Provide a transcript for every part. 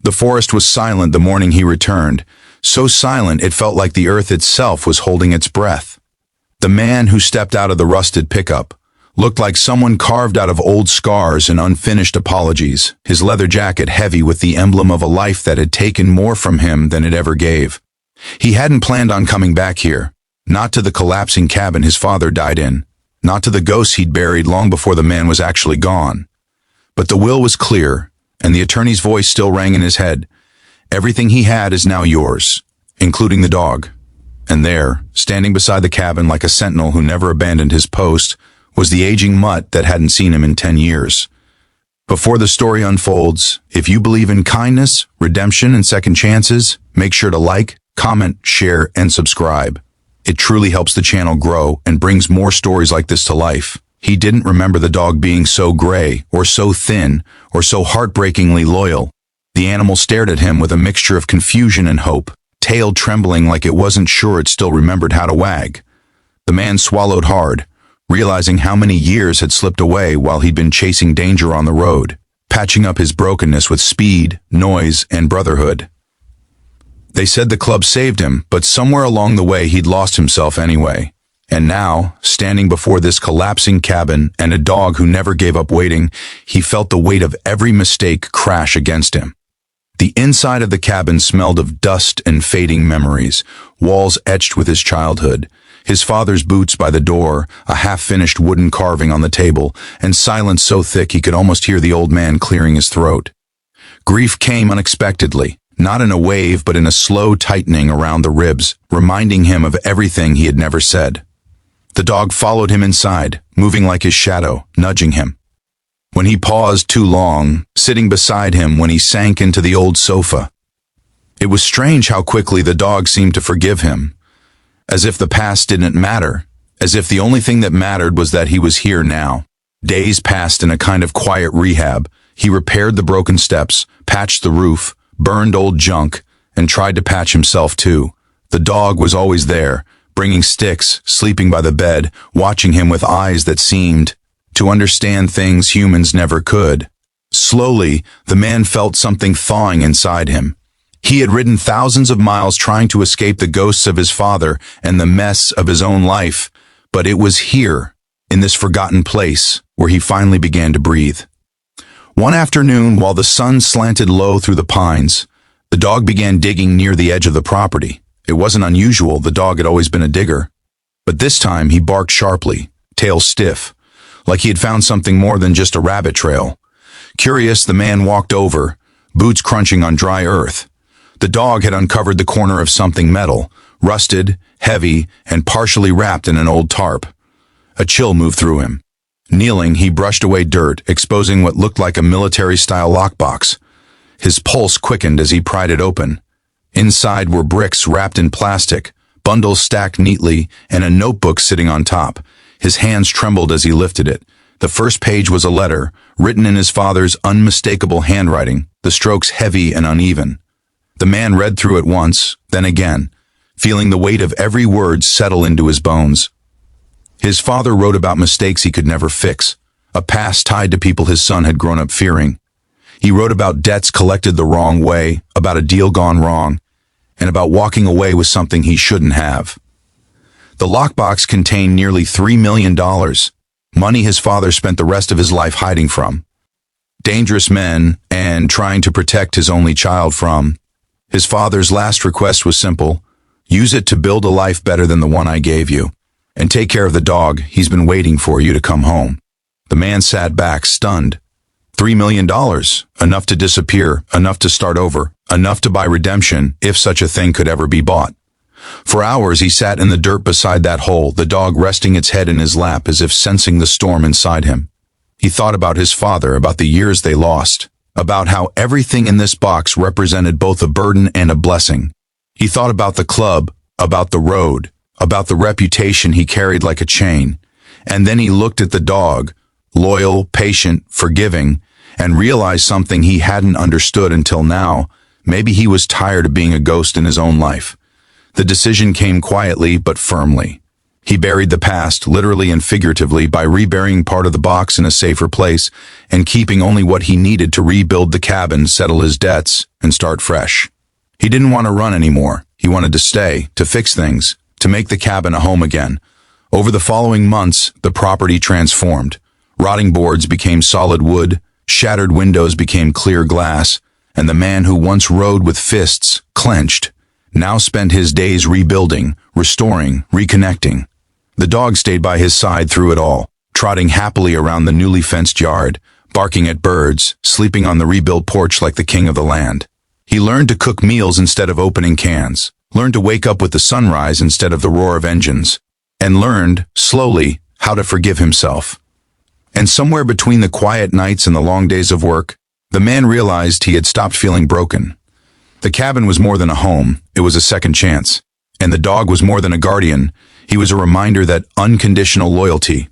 The forest was silent the morning he returned, so silent it felt like the earth itself was holding its breath. The man who stepped out of the rusted pickup looked like someone carved out of old scars and unfinished apologies, his leather jacket heavy with the emblem of a life that had taken more from him than it ever gave. He hadn't planned on coming back here, not to the collapsing cabin his father died in, not to the ghosts he'd buried long before the man was actually gone. But the will was clear, and the attorney's voice still rang in his head. Everything he had is now yours, including the dog. And there, standing beside the cabin like a sentinel who never abandoned his post, was the aging mutt that hadn't seen him in 10 years. Before the story unfolds, if you believe in kindness, redemption, and second chances, make sure to like, comment, share, and subscribe. It truly helps the channel grow and brings more stories like this to life. He didn't remember the dog being so gray, or so thin, or so heartbreakingly loyal. The animal stared at him with a mixture of confusion and hope, tail trembling like it wasn't sure it still remembered how to wag. The man swallowed hard, realizing how many years had slipped away while he'd been chasing danger on the road, patching up his brokenness with speed, noise, and brotherhood. They said the club saved him, but somewhere along the way he'd lost himself anyway. And now, standing before this collapsing cabin and a dog who never gave up waiting, he felt the weight of every mistake crash against him. The inside of the cabin smelled of dust and fading memories, walls etched with his childhood, his father's boots by the door, a half-finished wooden carving on the table, and silence so thick he could almost hear the old man clearing his throat. Grief came unexpectedly, not in a wave but in a slow tightening around the ribs, reminding him of everything he had never said. The dog followed him inside, moving like his shadow, nudging him. When he paused too long, sitting beside him when he sank into the old sofa. It was strange how quickly the dog seemed to forgive him. As if the past didn't matter, as if the only thing that mattered was that he was here now. Days passed in a kind of quiet rehab. He repaired the broken steps, patched the roof, burned old junk, and tried to patch himself too. The dog was always there, bringing sticks, sleeping by the bed, watching him with eyes that seemed to understand things humans never could. Slowly, the man felt something thawing inside him. He had ridden thousands of miles trying to escape the ghosts of his father and the mess of his own life, but it was here, in this forgotten place, where he finally began to breathe. One afternoon, while the sun slanted low through the pines, the dog began digging near the edge of the property. It wasn't unusual, the dog had always been a digger. But this time he barked sharply, tail stiff, like he had found something more than just a rabbit trail. Curious, the man walked over, boots crunching on dry earth. The dog had uncovered the corner of something metal, rusted, heavy, and partially wrapped in an old tarp. A chill moved through him. Kneeling, he brushed away dirt, exposing what looked like a military-style lockbox. His pulse quickened as he pried it open. Inside were bricks wrapped in plastic, bundles stacked neatly, and a notebook sitting on top. His hands trembled as he lifted it. The first page was a letter, written in his father's unmistakable handwriting, the strokes heavy and uneven. The man read through it once, then again, feeling the weight of every word settle into his bones. His father wrote about mistakes he could never fix, a past tied to people his son had grown up fearing. He wrote about debts collected the wrong way, about a deal gone wrong, and about walking away with something he shouldn't have. The lockbox contained nearly $3 million, money his father spent the rest of his life hiding from. Dangerous men, and trying to protect his only child from. His father's last request was simple: use it to build a life better than the one I gave you. And take care of the dog, he's been waiting for you to come home. The man sat back, stunned. $3 million, enough to disappear, enough to start over, enough to buy redemption, if such a thing could ever be bought. For hours he sat in the dirt beside that hole, the dog resting its head in his lap as if sensing the storm inside him. He thought about his father, about the years they lost, about how everything in this box represented both a burden and a blessing. He thought about the club, about the road, about the reputation he carried like a chain. And then he looked at the dog, loyal, patient, forgiving, and realized something he hadn't understood until now. Maybe he was tired of being a ghost in his own life. The decision came quietly but firmly. He buried the past, literally and figuratively, by reburying part of the box in a safer place and keeping only what he needed to rebuild the cabin, settle his debts, and start fresh. He didn't want to run anymore. He wanted to stay, to fix things, to make the cabin a home again. Over the following months, the property transformed. Rotting boards became solid wood, shattered windows became clear glass, and the man who once rode with fists clenched now spent his days rebuilding, restoring, reconnecting. The dog stayed by his side through it all, trotting happily around the newly fenced yard, barking at birds, sleeping on the rebuilt porch like the king of the land. He learned to cook meals instead of opening cans, learned to wake up with the sunrise instead of the roar of engines, and learned, slowly, how to forgive himself. And somewhere between the quiet nights and the long days of work, the man realized he had stopped feeling broken. The cabin was more than a home, it was a second chance. And the dog was more than a guardian, he was a reminder that unconditional loyalty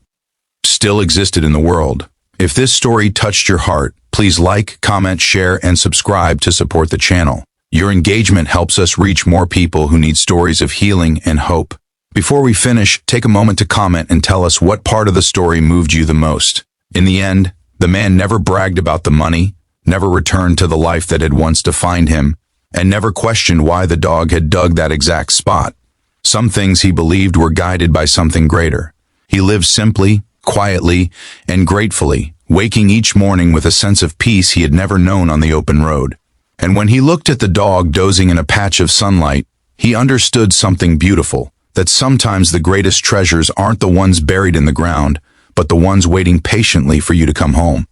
still existed in the world. If this story touched your heart, please like, comment, share, and subscribe to support the channel. Your engagement helps us reach more people who need stories of healing and hope. Before we finish, take a moment to comment and tell us what part of the story moved you the most. In the end, the man never bragged about the money, never returned to the life that had once defined him, and never questioned why the dog had dug that exact spot. Some things he believed were guided by something greater. He lived simply, quietly, and gratefully, waking each morning with a sense of peace he had never known on the open road. And when he looked at the dog dozing in a patch of sunlight, he understood something beautiful, that sometimes the greatest treasures aren't the ones buried in the ground, but the ones waiting patiently for you to come home.